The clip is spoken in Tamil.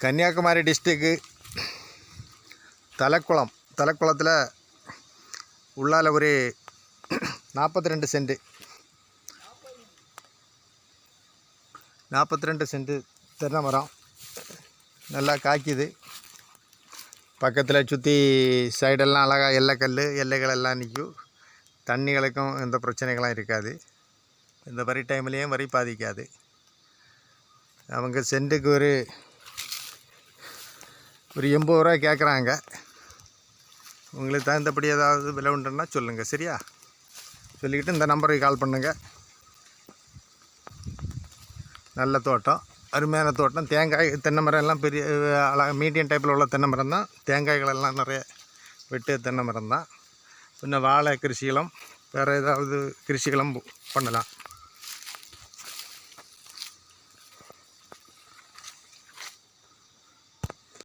கன்னியாகுமரி டிஸ்ட்ரிக்கு தலைக்குளத்தில் உள்ளால ஒரு 42 சென்ட் 42 சென்ட் தென்னை மரம் நல்லா காய்க்குது. பக்கத்தில் சுற்றி சைடெல்லாம் அழகாக எல்லைகள் எல்லாம் நிற்கும். தண்ணிகளுக்கும் எந்த பிரச்சனைகளும் இருக்காது. இந்த வரி டைம்லேயும் வரி பாதிக்காது. அவங்க சென்ட்டுக்கு ஒரு 80 ரூபா கேட்குறாங்க. உங்களுக்கு தகுந்தபடி ஏதாவது விலை உண்டுன்னா சொல்லுங்கள், சரியா? சொல்லிக்கிட்டு இந்த நம்பருக்கு கால் பண்ணுங்கள். நல்ல தோட்டம், அருமையான தோட்டம். தேங்காய் தென்னை மரம் எல்லாம் பெரிய மீடியம் டைப்பில் உள்ள தென்னை மரம் தான். தேங்காய்கள் எல்லாம் நிறைய வெட்டு தென்னை மரம் தான். பின்ன வாழை கிருஷிகளும் வேறு ஏதாவது கிருஷிகளும் பண்ணலாம்.